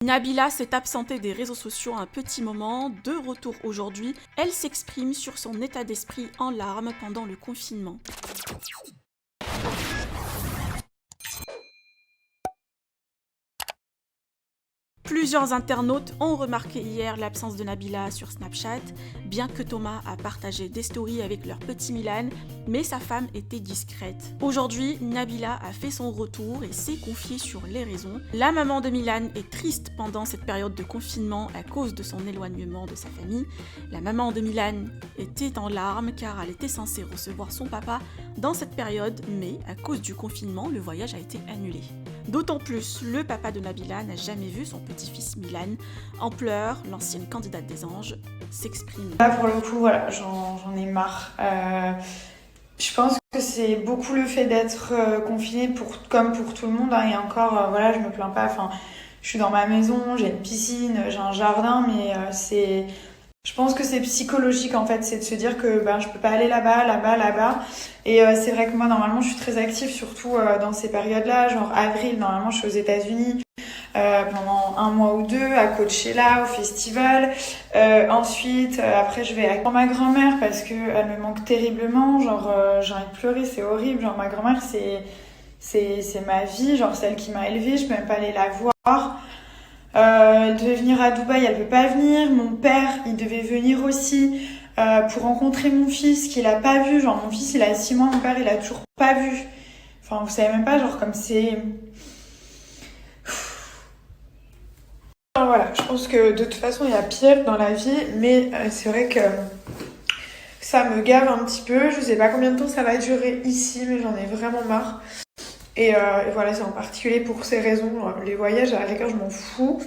Nabila s'est absentée des réseaux sociaux un petit moment, de retour aujourd'hui, elle s'exprime sur son état d'esprit en larmes pendant le confinement. Plusieurs internautes ont remarqué hier l'absence de Nabila sur Snapchat, bien que Thomas a partagé des stories avec leur petit Milan, mais sa femme était discrète. Aujourd'hui, Nabila a fait son retour et s'est confiée sur les raisons. La maman de Milan est triste pendant cette période de confinement à cause de son éloignement de sa famille. La maman de Milan était en larmes car elle était censée recevoir son papa dans cette période, mais à cause du confinement, le voyage a été annulé. D'autant plus, le papa de Nabila n'a jamais vu son petit-fils Milan. En pleurs, l'ancienne candidate des anges s'exprime. Là, pour le coup, voilà, j'en ai marre. Je pense que c'est beaucoup le fait d'être confiné comme pour tout le monde. Hein, et encore, voilà, je me plains pas. Enfin, je suis dans ma maison, j'ai une piscine, j'ai un jardin, mais je pense que c'est psychologique en fait, c'est de se dire que je peux pas aller là-bas. Et c'est vrai que moi normalement je suis très active, surtout dans ces périodes-là, genre avril, normalement je suis aux États-Unis pendant 1 mois ou 2 à Coachella, au festival. Ensuite, après je vais avec ma grand-mère parce que elle me manque terriblement, genre j'ai envie de pleurer, c'est horrible. Genre ma grand-mère c'est ma vie, genre celle qui m'a élevée, je peux même pas aller la voir. Elle devait venir à Dubaï, elle peut pas venir. Mon père, il devait venir aussi pour rencontrer mon fils qu'il a pas vu. Genre mon fils, il a 6 mois, mon père, il a toujours pas vu. Enfin, vous savez même pas, genre comme c'est... Enfin, voilà, je pense que de toute façon, il y a pire dans la vie, mais c'est vrai que ça me gave un petit peu. Je sais pas combien de temps ça va durer ici, mais j'en ai vraiment marre. Et voilà, c'est en particulier pour ces raisons. Les voyages, à la rigueur, je m'en fous.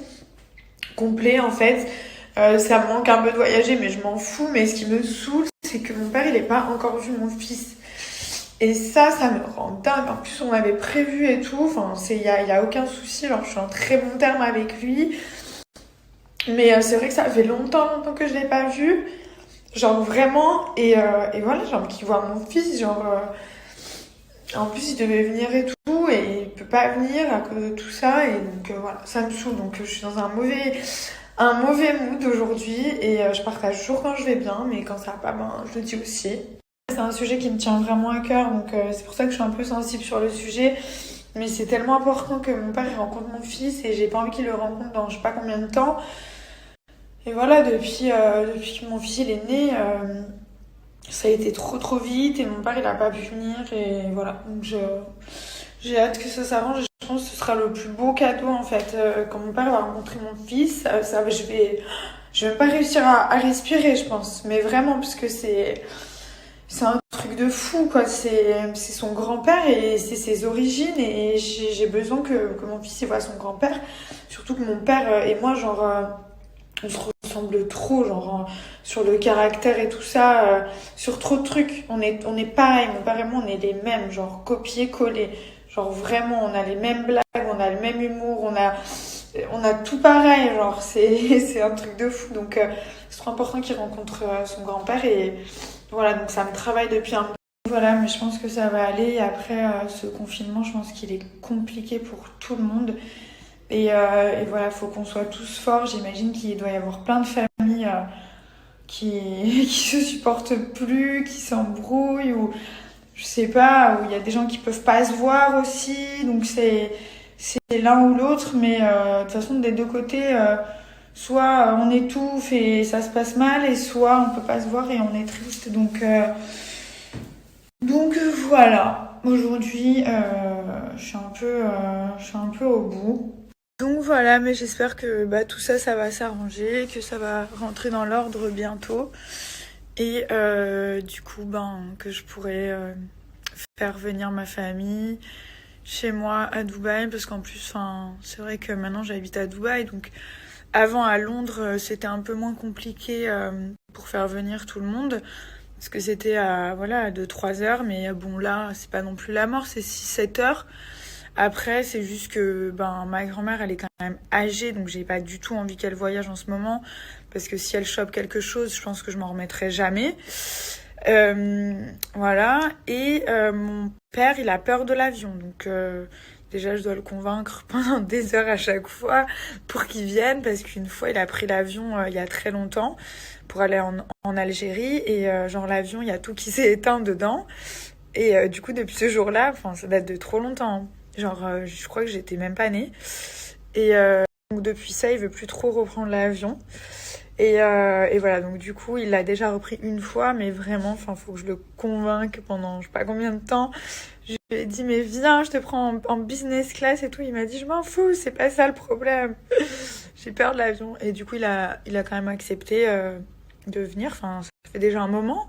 Complet, en fait. Ça me manque un peu de voyager, mais je m'en fous. Mais ce qui me saoule, c'est que mon père, il n'a pas encore vu mon fils. Et ça me rend dingue. En plus, on avait prévu et tout. Enfin, il y a aucun souci. Alors, je suis en très bon terme avec lui. Mais c'est vrai que ça fait longtemps que je l'ai pas vu. Genre, vraiment. Et voilà, genre, qu'il voit mon fils. Genre... En plus, il devait venir et tout, et il peut pas venir à cause de tout ça, et donc voilà, ça me saoule. Donc je suis dans un mauvais mood aujourd'hui, et je partage toujours quand je vais bien, mais quand ça va pas, je le dis aussi. C'est un sujet qui me tient vraiment à cœur, donc c'est pour ça que je suis un peu sensible sur le sujet, mais c'est tellement important que mon père il rencontre mon fils, et j'ai pas envie qu'il le rencontre dans je sais pas combien de temps. Et voilà, depuis que mon fils il est né... ça a été trop vite et mon père il a pas pu venir et voilà, donc j'ai hâte que ça s'arrange et je pense que ce sera le plus beau cadeau en fait quand mon père va rencontrer mon fils. Je vais même pas réussir à respirer, je pense, mais vraiment, parce que c'est un truc de fou quoi. C'est son grand-père et c'est ses origines, et j'ai besoin que mon fils il voit son grand-père, surtout que mon père et moi genre on se ressemble trop, genre sur le caractère et tout ça, sur trop de trucs. On est pareil, mon père et moi, on est les mêmes, genre copier-coller. Genre vraiment, on a les mêmes blagues, on a le même humour, on a tout pareil, genre c'est un truc de fou. Donc c'est trop important qu'il rencontre son grand-père, et voilà, donc ça me travaille depuis un moment. Voilà, mais je pense que ça va aller. Et après ce confinement, je pense qu'il est compliqué pour tout le monde. Et voilà, faut qu'on soit tous forts. J'imagine qu'il doit y avoir plein de familles qui se supportent plus, qui s'embrouillent, ou je sais pas, où il y a des gens qui peuvent pas se voir aussi. Donc c'est l'un ou l'autre, mais de toute façon des deux côtés, soit on étouffe et ça se passe mal, et soit on peut pas se voir et on est triste. Donc voilà. Aujourd'hui, je suis un peu au bout. Donc voilà, mais j'espère que tout ça, ça va s'arranger, que ça va rentrer dans l'ordre bientôt. Et du coup, que je pourrai faire venir ma famille chez moi à Dubaï. Parce qu'en plus, c'est vrai que maintenant j'habite à Dubaï. Donc avant, à Londres, c'était un peu moins compliqué pour faire venir tout le monde. Parce que c'était à 2-3 heures. Mais bon, là, c'est pas non plus la mort, c'est 6-7 heures. Après, c'est juste que ma grand-mère, elle est quand même âgée, donc j'ai pas du tout envie qu'elle voyage en ce moment, parce que si elle chope quelque chose, je pense que je m'en remettrai jamais. Voilà. Et mon père, il a peur de l'avion, donc Déjà, je dois le convaincre pendant des heures à chaque fois pour qu'il vienne, parce qu'une fois, il a pris l'avion il y a très longtemps pour aller en Algérie, et genre l'avion, il y a tout qui s'est éteint dedans. Et du coup, depuis ce jour-là, enfin, ça date de trop longtemps, hein. Genre, je crois que j'étais même pas née. Et donc depuis ça, il veut plus trop reprendre l'avion. Et voilà, donc du coup, il l'a déjà repris une fois, mais vraiment, enfin, faut que je le convainque pendant je sais pas combien de temps. Je lui ai dit, mais viens, je te prends en business class et tout. Il m'a dit, je m'en fous, c'est pas ça le problème. J'ai peur de l'avion. Et du coup, il a quand même accepté de venir. Enfin, ça fait déjà un moment.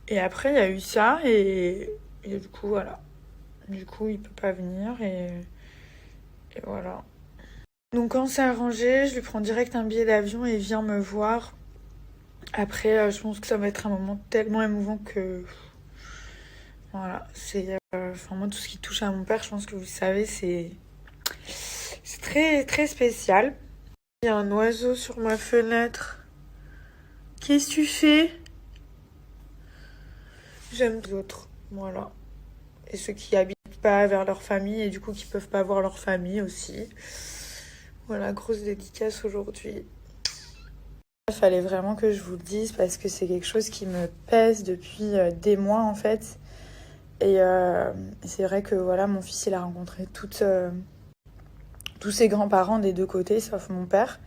Et après, il y a eu ça, et du coup, voilà. Du coup, il peut pas venir, et voilà. Donc quand c'est arrangé, je lui prends direct un billet d'avion et il vient me voir. Après, je pense que ça va être un moment tellement émouvant que... Voilà, c'est... Enfin, moi, tout ce qui touche à mon père, je pense que vous le savez, c'est très, très spécial. Il y a un oiseau sur ma fenêtre. Qu'est-ce que tu fais? J'aime les autres, voilà. Et ceux qui habitent pas vers leur famille et du coup qui peuvent pas voir leur famille aussi. Voilà, grosse dédicace aujourd'hui. Il fallait vraiment que je vous le dise parce que c'est quelque chose qui me pèse depuis des mois en fait. Et c'est vrai que voilà, mon fils il a rencontré tous ses grands-parents des deux côtés, sauf mon père.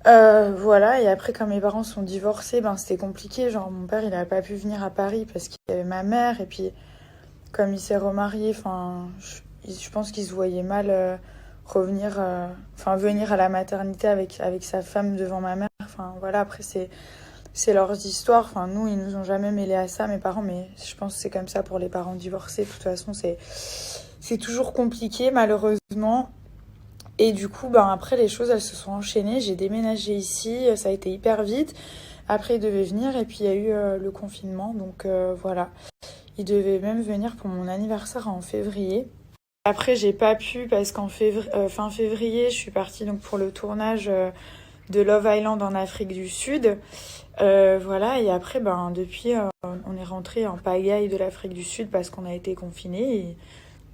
Voilà, et après quand mes parents sont divorcés, ben c'était compliqué. Genre mon père il a pas pu venir à Paris parce qu'il y avait ma mère. Et puis comme il s'est remarié, enfin je pense qu'il se voyait mal revenir, venir à la maternité avec sa femme devant ma mère. Enfin voilà, après c'est leurs histoires. Enfin nous ils nous ont jamais mêlés à ça, mes parents, mais je pense que c'est comme ça pour les parents divorcés. De toute façon c'est toujours compliqué malheureusement. Et du coup, ben après, les choses, elles se sont enchaînées. J'ai déménagé ici, ça a été hyper vite. Après, il devait venir et puis il y a eu le confinement. Donc voilà, il devait même venir pour mon anniversaire en février. Après, j'ai pas pu parce fin février, je suis partie donc pour le tournage de Love Island en Afrique du Sud. Voilà, et après, ben depuis, on est rentré en pagaille de l'Afrique du Sud parce qu'on a été confinés. Et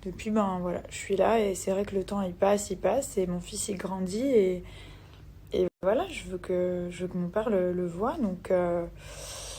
depuis, ben voilà, je suis là et c'est vrai que le temps il passe et mon fils il grandit et voilà, je veux que mon père le voie. Donc